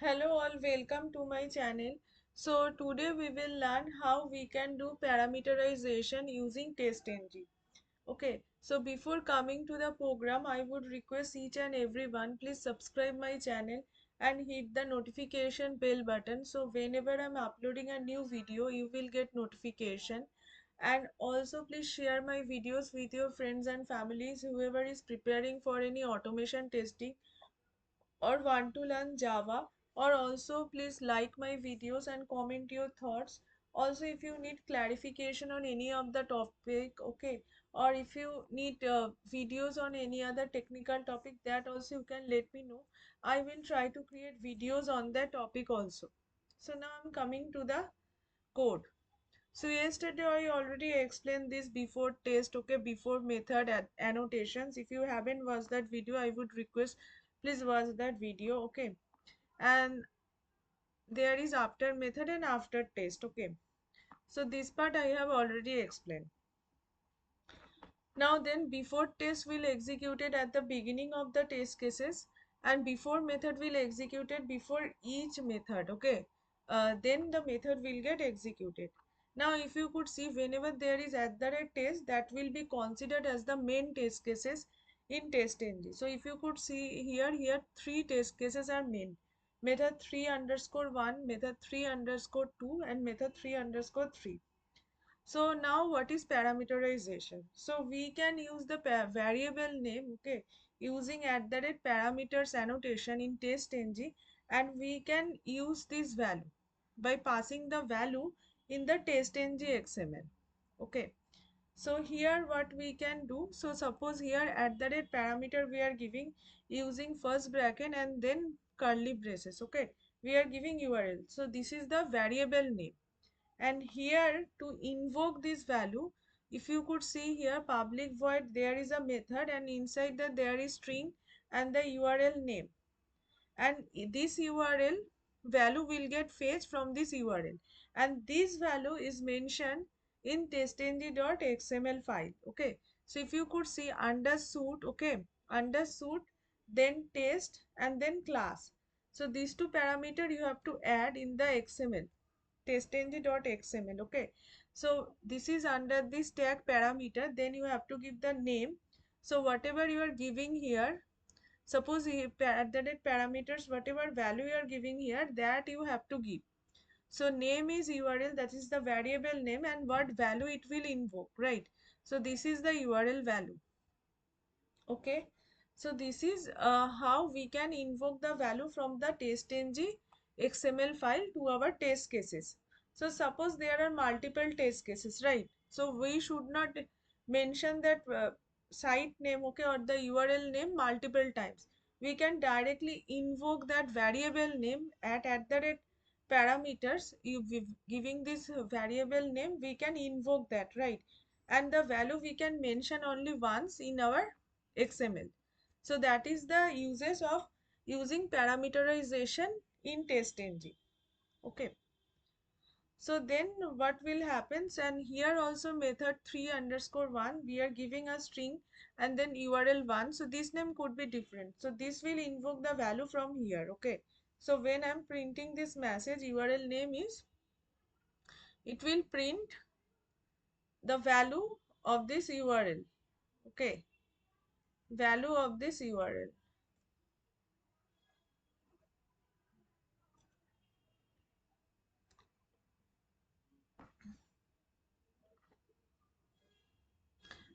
Hello all, welcome to my channel. So today we will learn how we can do parameterization using TestNG. Okay, so before coming to the program, I would request each and everyone please subscribe my channel and hit the notification bell button. So whenever I'm uploading a new video, you will get notification. And also please share my videos with your friends and families, whoever is preparing for any automation testing or want to learn Java, or also please like my videos and comment your thoughts. Also if you need clarification on any of the topic, okay, or if you need videos on any other technical topic, that also you can let me know. I will try to create videos on that topic also. So now I'm coming to the code. So yesterday I already explained this before test, okay, before method annotations. If you haven't watched that video, I would request please watch that video, okay. And there is after method and after test, okay. So this part I have already explained. Now then, before test will execute it at the beginning of the test cases, and before method will execute it before each method, okay. Then the method will get executed. Now if you could see, whenever there is @test, that will be considered as the main test cases in TestNG. So if you could see here three test cases are main: method 3_1, method 3_2, and method 3_3. So now what is parameterization? So we can use the variable name, okay, using @parameters annotation in TestNG, and we can use this value by passing the value in the TestNG XML. Okay. So here what we can do, so suppose here @parameter we are giving using first bracket and then curly braces, okay, we are giving URL. So this is the variable name, and here to invoke this value, if you could see here public void, there is a method, and inside that there is string and the URL name, and this URL value will get fetched from this URL, and this value is mentioned in testng.xml file, okay. So if you could see undersuit, okay, undersuit, then test, and then class. So these two parameter you have to add in the XML, testng.xml, okay. So this is under this tag parameter, then you have to give the name. So whatever you are giving here, suppose parameters, whatever value you are giving here, that you have to give. So name is URL, that is the variable name, and what value it will invoke, right? So this is the URL value, okay. So this is how we can invoke the value from the TestNG XML file to our test cases. So suppose there are multiple test cases, right? So we should not mention that site name, okay, or the URL name multiple times. We can directly invoke that variable name at the rate parameters. You giving this variable name, we can invoke that, right? And the value we can mention only once in our XML. So that is the uses of using parameterization in TestNG. Okay. So then what will happens, and here also method 3_1, we are giving a string and then URL1. So this name could be different. So this will invoke the value from here. Okay. So when I'm printing this message, URL name is, it will print the value of this URL. Okay. Value of this URL.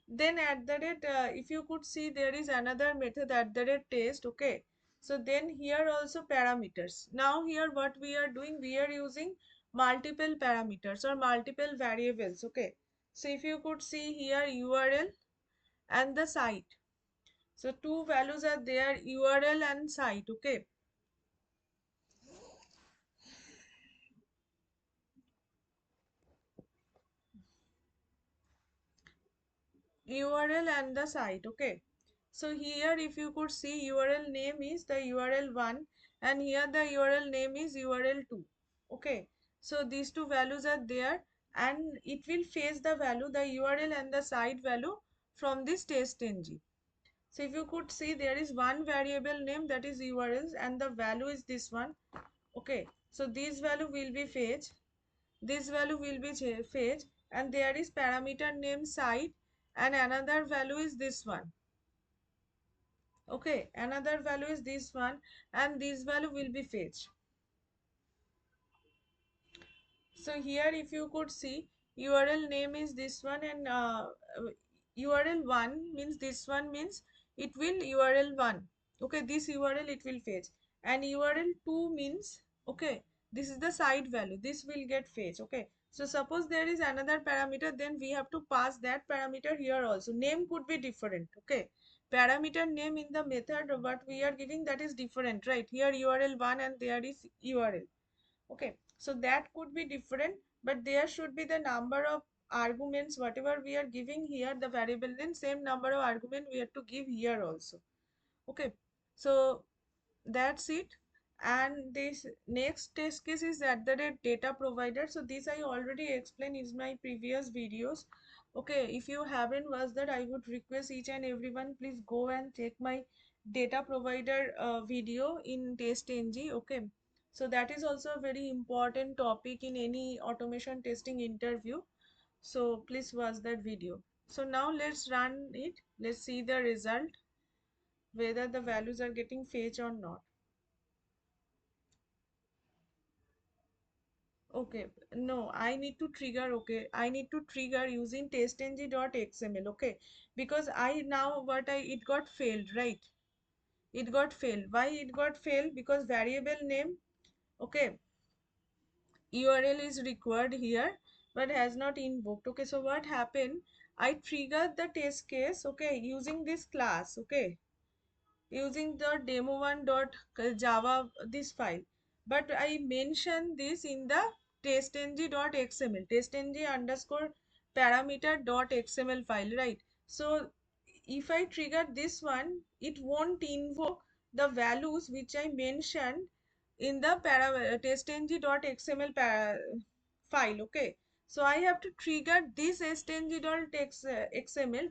Then if you could see, there is another method @test, okay. So then here also parameters. Now here what we are doing, we are using multiple parameters or multiple variables, okay. So if you could see here URL and the site, so two values are there, URL and site, okay. URL and the site, okay. So here if you could see, URL name is the URL1, and here the URL name is URL2, okay. So these two values are there, and it will fetch the value, the URL and the site value, from this TestNG. So if you could see, there is one variable name, that is URLs, and the value is this one, Okay, so this value will be fetched, this value will be fetched, and there is parameter name site, and another value is this one. Okay, another value is this one, and this value will be fetched. So here if you could see, URL name is this one, and URL1 means this one, means it will URL1. Okay, this URL it will fetch, and URL2 means, okay, this is the site value, this will get fetched. Okay, so suppose there is another parameter, then we have to pass that parameter here also. Name could be different. Okay, parameter name in the method what we are giving, that is different, right? Here URL1 and there is URL. Okay, so that could be different, but there should be the number of arguments whatever we are giving here, the variable, then same number of argument we have to give here also. Okay, so that's it. And this next test case is at the rate data provider. So this I already explained in my previous videos. Okay, if you haven't watched that, I would request each and everyone, please go and check my data provider video in TestNG. Okay, so that is also a very important topic in any automation testing interview. So please watch that video. So now let's run it. Let's see the result, whether the values are getting fetched or not. Okay, no, I need to trigger, okay, I need to trigger using testng.xml, okay, because I now what I, it got failed, right? It got failed. Why it got failed? Because variable name, okay, URL is required here, but has not invoked. Okay, so what happened? I triggered the test case, okay, using this class, okay, using the demo1.java this file, but I mentioned this in the testng.xml, testng underscore parameter.xml file, right? So if I trigger this one, it won't invoke the values which I mentioned in the testng.xml file. Okay, so I have to trigger this testng.xml,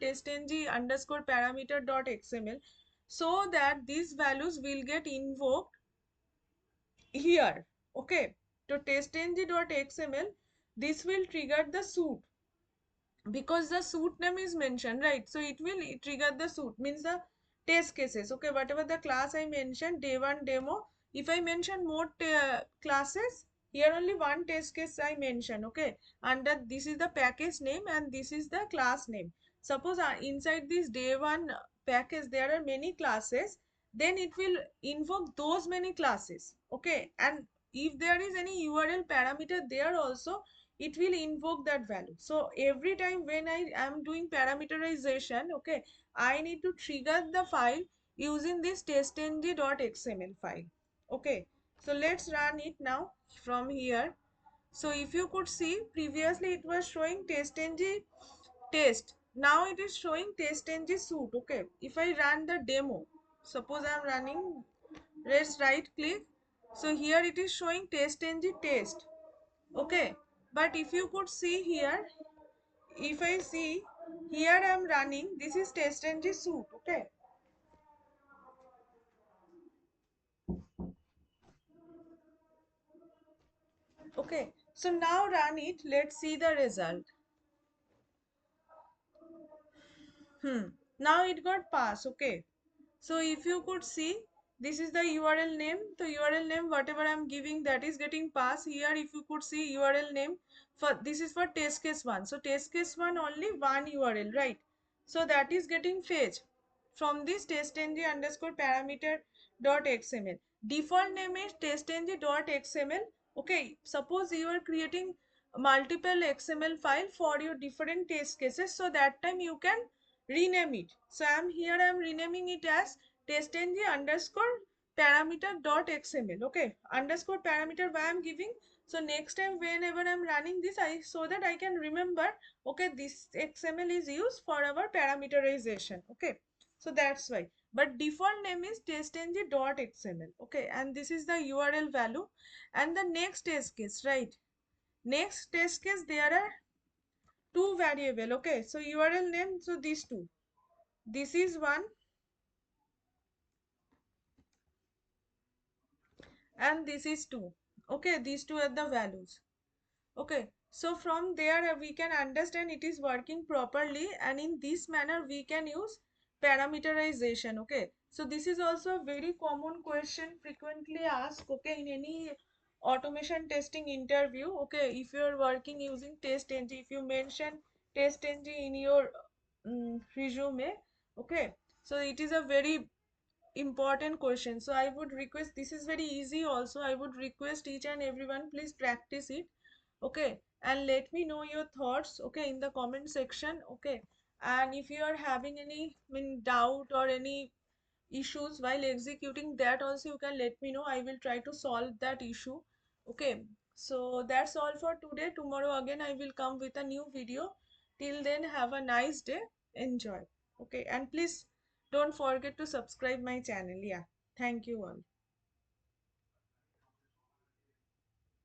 testng underscore parameter.xml, so that these values will get invoked here. Okay, to testng.xml, this will trigger the suit, because the suit name is mentioned, right? So it will trigger the suit, means the test cases. Okay, whatever the class I mentioned, day one demo, if I mention more classes, here only one test case I mention. Okay, under this is the package name and this is the class name. Suppose inside this day one package there are many classes, then it will invoke those many classes. Okay, and if there is any URL parameter there also, it will invoke that value. So every time when I am doing parameterization, okay, I need to trigger the file using this testng.xml file. Okay, so let's run it now from here. So if you could see, previously it was showing testng test, now it is showing testng suit. Okay, if I run the demo, suppose I am running, let's right click. So here it is showing testng test. Okay, but if you could see here, if I see here I am running, this is TestNG suite. Okay, okay, so now run it, let's see the result. Now it got pass. Okay, so if you could see, this is the URL name, the URL name whatever I'm giving, that is getting passed here. If you could see URL name, for this is for test case 1, so test case 1 only one URL, right? So that is getting fetched from this testng underscore parameter dot xml. Default name is testng dot xml. Okay, suppose you are creating multiple xml file for your different test cases, so that time you can rename it. So I am here, I am renaming it as testng underscore parameter dot xml. Okay, underscore parameter why I am giving, so next time whenever I am running this, I, so that I can remember, okay, this xml is used for our parameterization. Okay, so that's why, but default name is testng dot xml. Okay, and this is the URL value. And the next test case, right, next test case there are two variable. Okay, so URL name, so these two, this is one and this is 2. Okay, these two are the values. Okay, so from there we can understand it is working properly, and in this manner we can use parameterization. Okay, so this is also a very common question frequently asked, okay, in any automation testing interview. Okay, if you are working using TestNG, if you mention TestNG in your resume, okay, so it is a very important question. So I would request, this is very easy also, I would request each and everyone, please practice it. Okay, and let me know your thoughts, okay, in the comment section. Okay, and if you are having any doubt or any issues while executing, that also you can let me know, I will try to solve that issue. Okay, so that's all for today. Tomorrow again I will come with a new video. Till then, have a nice day, enjoy. Okay, and please don't forget to subscribe my channel. Yeah, thank you all.